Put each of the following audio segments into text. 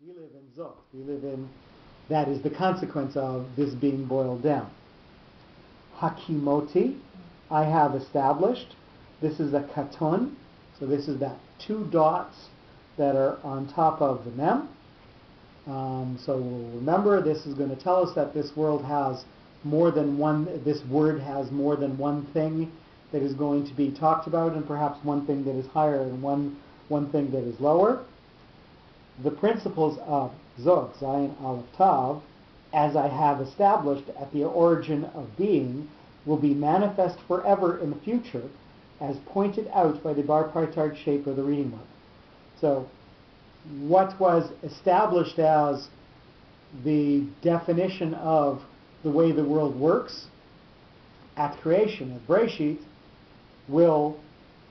We live in Zot. We live in, that is the consequence of this being boiled down. Hakimoti, I have established. This is a katon, so this is that two dots that are on top of the mem. So we'll remember, this is going to tell us that this world has more than one, this word has more than one thing that is going to be talked about, and perhaps one thing that is higher and one thing that is lower. The principles of Zot, Zayin, Aleph, Tav, as I have established at the origin of being, will be manifest forever in the future, as pointed out by the bipartite shape of the reading mark. So, what was established as the definition of the way the world works at creation, at Breshit, will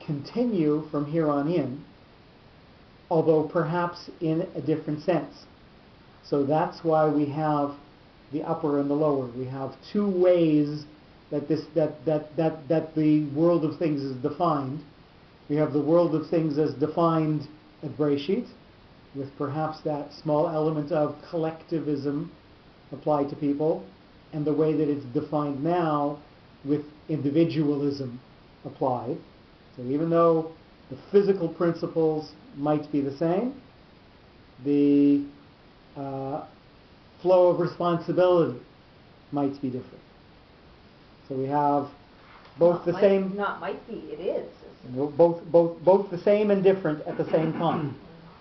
continue from here on in, although perhaps in a different sense. So that's why we have the upper and the lower. We have two ways that the world of things is defined. We have the world of things as defined at Breshit, with perhaps that small element of collectivism applied to people, and the way that it's defined now with individualism applied. So even though the physical principles might be the same, the flow of responsibility might be different. So we have both the same. Not might be, it is. Both the same and different at the same time.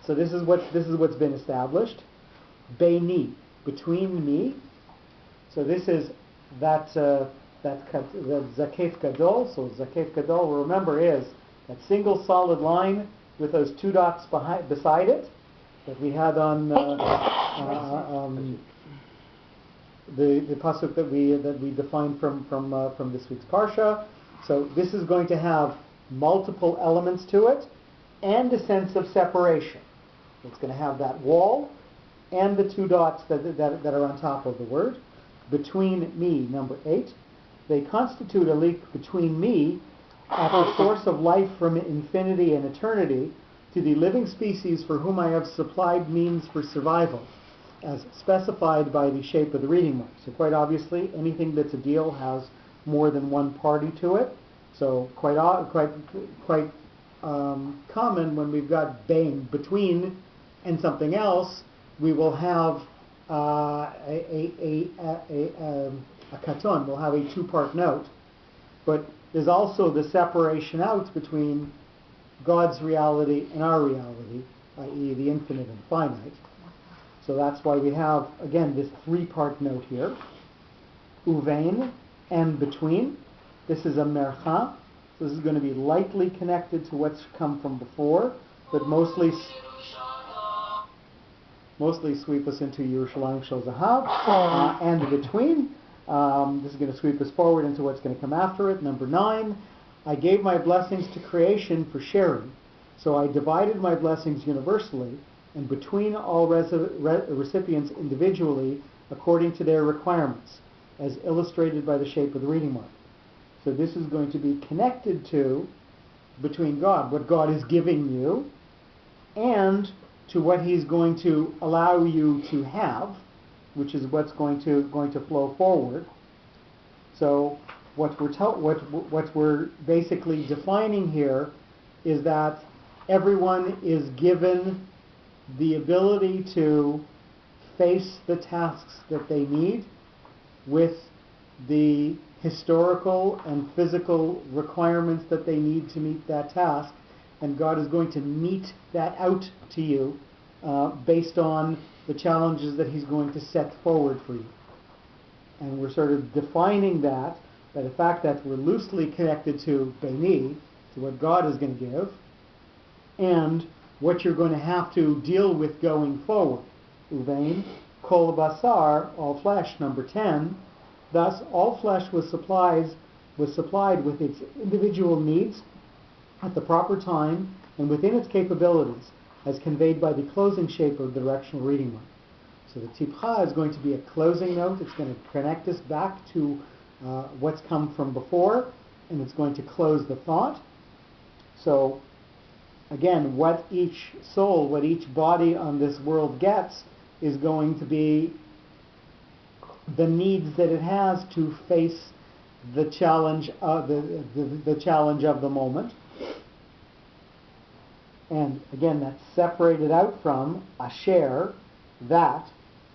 So this is what's been established. Beini, between me. So this is that Zakef Gadol. So Zakef Gadol, remember, is that single solid line with those two dots beside it that we had on the pasuk that we defined from this week's parsha. So this is going to have multiple elements to it and a sense of separation. It's going to have that wall and the two dots that are on top of the word. Between me, number 8. They constitute a link between me at the source of life from infinity and eternity to the living species for whom I have supplied means for survival, as specified by the shape of the reading mark. So quite obviously, anything that's a deal has more than one party to it. So quite common when we've got bein, between, and something else, we will have a katon, we'll have a two-part note. But there's also the separation out between God's reality and our reality, i.e. the infinite and finite. So that's why we have, again, this three-part note here. Uvein, and between. This is a mercha. So this is going to be lightly connected to what's come from before, but mostly sweep us into Yerushalayim Shel Zahav. And between. This is going to sweep us forward into what's going to come after it. Number 9, I gave my blessings to creation for sharing. So I divided my blessings universally and between all recipients individually according to their requirements, as illustrated by the shape of the reading mark. So this is going to be connected to between God, what God is giving you, and to what He's going to allow you to have, which is what's going to flow forward. So what we're basically defining here is that everyone is given the ability to face the tasks that they need with the historical and physical requirements that they need to meet that task, and God is going to mete that out to you based on the challenges that He's going to set forward for you. And we're sort of defining that by the fact that we're loosely connected to Beini, to what God is going to give, and what you're going to have to deal with going forward. Uvein, kol basar, all flesh, number 10. Thus, all flesh was supplied with its individual needs at the proper time and within its capabilities, as conveyed by the closing shape of the directional reading mark. So the tipcha is going to be a closing note. It's going to connect us back to what's come from before, and it's going to close the thought. So again, what each soul, what each body on this world gets is going to be the needs that it has to face the challenge of the challenge of the moment. And again, that's separated out from asher, that.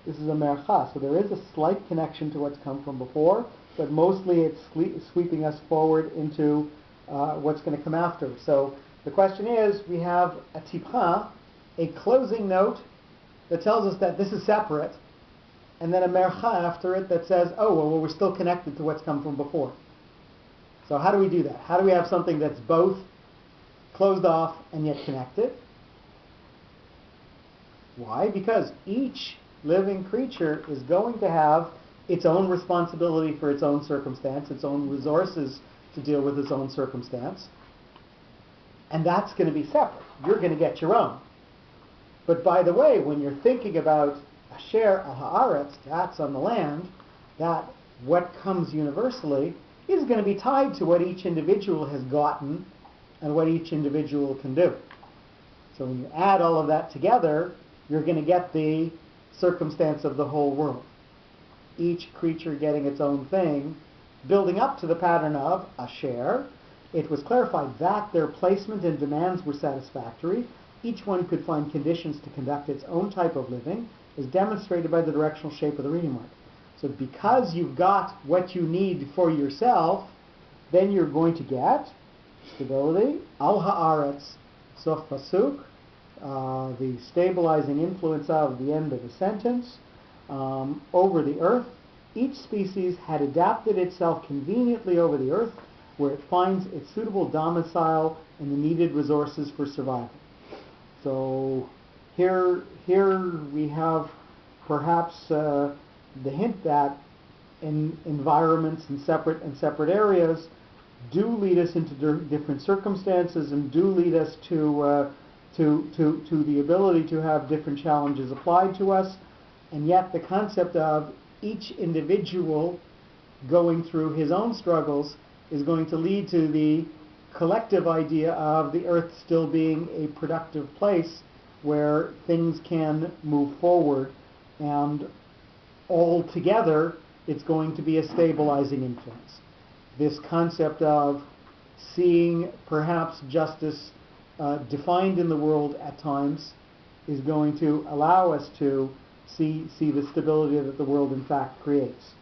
This is a mercha, so there is a slight connection to what's come from before, but mostly it's sweeping us forward into what's going to come after. So the question is, we have a tipcha, a closing note that tells us that this is separate, and then a mercha after it that says, oh, well, we're still connected to what's come from before. So how do we do that? How do we have something that's both closed off and yet connected? Why? Because each living creature is going to have its own responsibility for its own circumstance, its own resources to deal with its own circumstance. And that's going to be separate. You're going to get your own. But by the way, when you're thinking about asher al haaretz, that's on the land, that what comes universally is going to be tied to what each individual has gotten and what each individual can do. So when you add all of that together, you're going to get the circumstance of the whole world. Each creature getting its own thing, building up to the pattern of asher. It was clarified that their placement and demands were satisfactory. Each one could find conditions to conduct its own type of living, as demonstrated by the directional shape of the reading mark. So because you've got what you need for yourself, then you're going to get stability, al haaretz, sof pasuk, the stabilizing influence of the end of the sentence, over the earth. Each species had adapted itself conveniently over the earth, where it finds its suitable domicile and the needed resources for survival. So here we have perhaps the hint that in environments and separate areas do lead us into different circumstances and do lead us to the ability to have different challenges applied to us, and yet the concept of each individual going through his own struggles is going to lead to the collective idea of the earth still being a productive place where things can move forward, and all together it's going to be a stabilizing influence. This concept of seeing perhaps justice defined in the world at times is going to allow us to see the stability that the world in fact creates.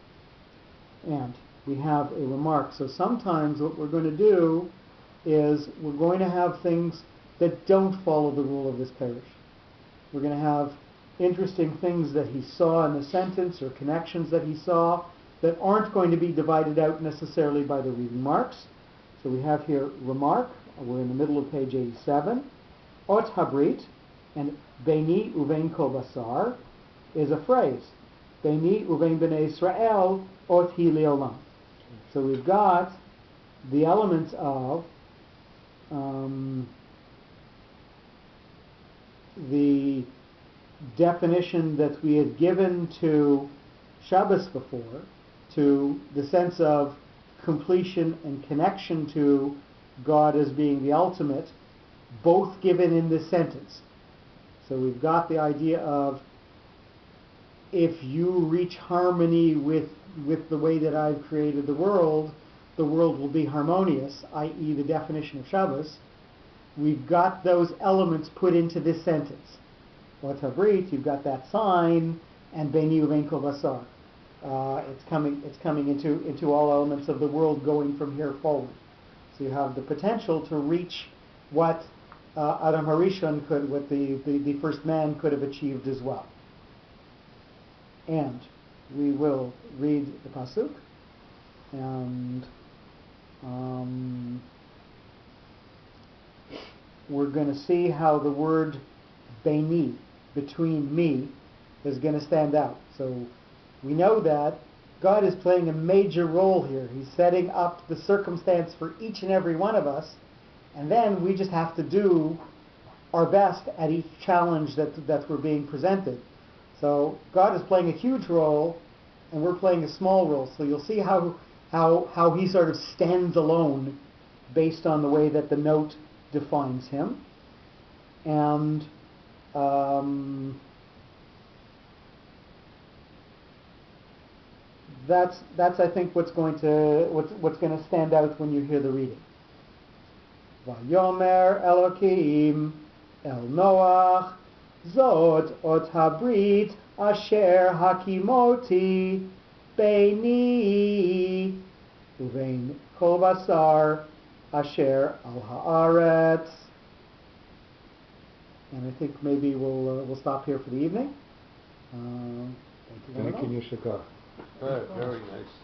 And we have a remark. So sometimes what we're going to do is we're going to have things that don't follow the rule of this parish. We're going to have interesting things that he saw in the sentence or connections that he saw that aren't going to be divided out necessarily by the reading marks. So we have here remark. We're in the middle of page 87. Ot habrit, and Beini uvein kol basar is a phrase. Beini uvein bnei Israel ot hi leolam. So we've got the elements of the definition that we had given to Shabbos before, to the sense of completion and connection to God as being the ultimate, both given in this sentence. So we've got the idea of, if you reach harmony with the way that I've created the world will be harmonious, i.e. the definition of Shabbos. We've got those elements put into this sentence. Ot habrit, you've got that sign, and Beini uvein kol basar. It's coming into all elements of the world going from here forward. So you have the potential to reach what Adam Harishon could, what the first man could have achieved as well. And we will read the pasuk, and we're going to see how the word beini, between me, is going to stand out. So we know that God is playing a major role here. He's setting up the circumstance for each and every one of us, and then we just have to do our best at each challenge that we're being presented. So God is playing a huge role, and we're playing a small role. So you'll see how he sort of stands alone based on the way that the note defines him. and that's I think what's going to stand out when you hear the reading. Vayomer Elokim El Noach Zot Ot Habrit Asher Hakimoti Beini Uvein Kol Basar Asher Al Haaretz. And I think maybe we'll stop here for the evening. Thank you very much. Thank you, Nishika. Very nice.